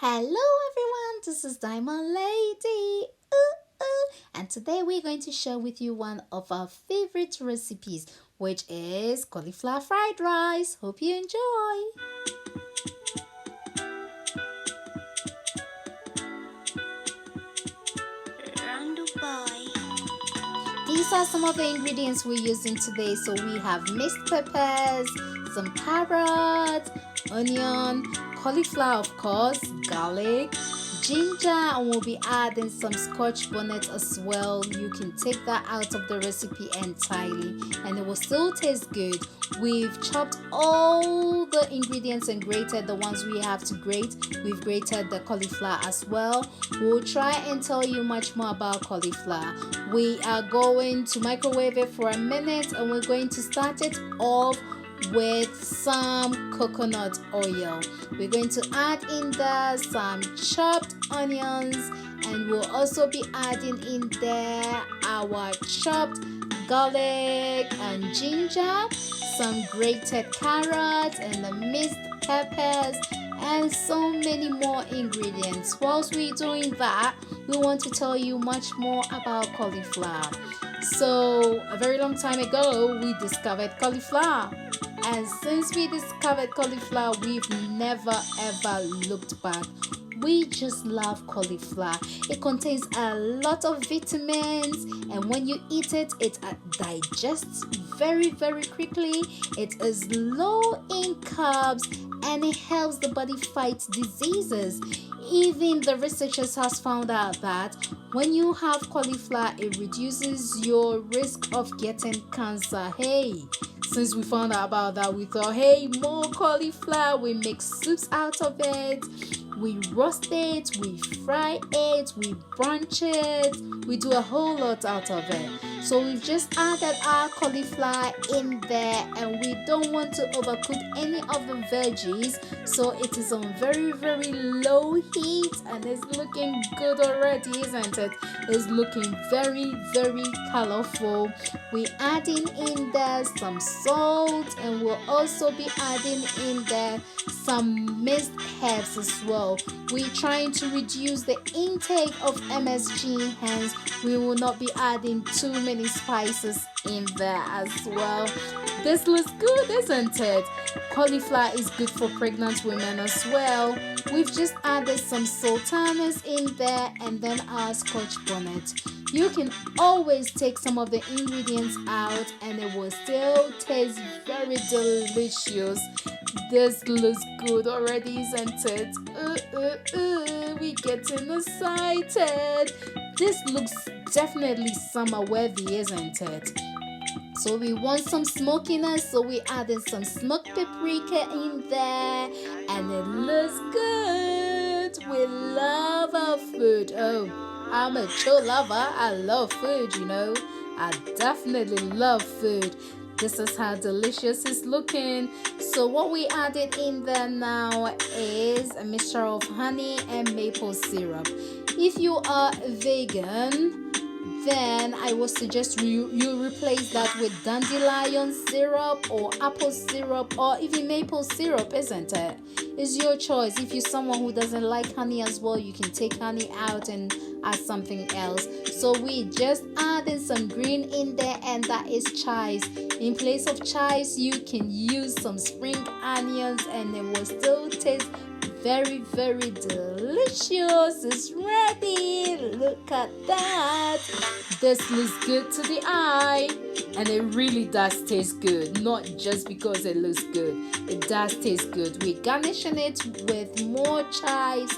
Hello everyone, this is Diamond Lady. And today we're going to share with you one of our favorite recipes, which is cauliflower fried rice. Hope you enjoy. Round boy. These are some of the ingredients we're using today. So we have minced peppers, some carrots, onion, cauliflower of course, garlic, ginger, and we'll be adding some scotch bonnet as well. You can take that out of the recipe entirely and it will still taste good. We've chopped all the ingredients and grated the ones we have to grate. We've grated the cauliflower as well. We'll try and tell you much more about cauliflower. We are going to microwave it for a minute and we're going to start it off with some coconut oil. We're going to add in there some chopped onions and we'll also be adding in there our chopped garlic and ginger, some grated carrots and the minced peppers, and so many more ingredients. Whilst we're doing that, we want to tell you much more about cauliflower. So a very long time ago we discovered cauliflower, and since we discovered cauliflower we've never ever looked back. We just love cauliflower. It contains a lot of vitamins, and when you eat it, it digests very, very quickly. It is low in carbs and it helps the body fight diseases. Even the researchers has found out that when you have cauliflower, it reduces your risk of getting cancer. Hey, since we found out about that, we thought, hey, more cauliflower. We make soups out of it. We roast it, we fry it, we brunch it, we do a whole lot out of it. So we've just added our cauliflower in there and we don't want to overcook any of the veggies. So it is on very, very low heat and it's looking good already, isn't it? It's looking very, very colorful. We're adding in there some salt and we'll also be adding in there some minced herbs as well. We're trying to reduce the intake of MSG, hence we will not be adding too many spices in there as well. This looks good, isn't it? Cauliflower is good for pregnant women as well. We've just added some sultanas in there and then our scotch bonnet. You can always take some of the ingredients out and it will still taste very delicious. This looks good already, isn't it? We're getting excited. This looks definitely summer worthy, isn't it? So we want some smokiness, so we added some smoked paprika in there and it looks good. We love our food. Oh, I'm a true lover. I love food, I definitely love food. This is how delicious it's looking. So what we added in there now is a mixture of honey and maple syrup. If you are vegan, then I would suggest you replace that with dandelion syrup or apple syrup or even maple syrup, isn't it? It's your choice. If you're someone who doesn't like honey as well, you can take honey out and add something else. So we just adding some green in there and that is chives. In place of chives, you can use some spring onions and it will still taste very, very delicious. It's ready. Look at that. This looks good to the eye and it really does taste good. Not just because it looks good, it does taste good. We're garnishing it with more chives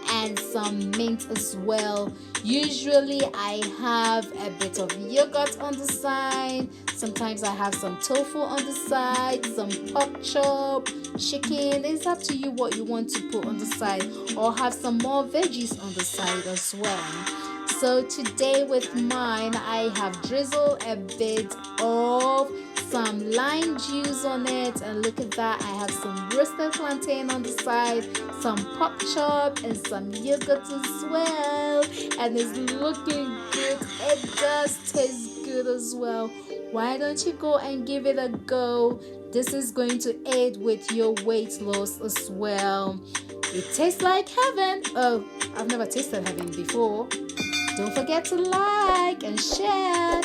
and some mint as well. Usually I have a bit of yogurt on the side. Sometimes I have some tofu on the side, some pork chop, chicken. It's up to you what you want to put on the side, or have some more veggies on the side as well. So today with mine, I have drizzled a bit of some lime juice on it, and look at that, I have some roasted plantain on the side, some pork chop and some yogurt as well, and it's looking good. It does taste good as well. Why don't you go and give it a go? This is going to aid with your weight loss as well. It tastes like heaven. Oh, I've never tasted heaven before. Don't forget to like and share.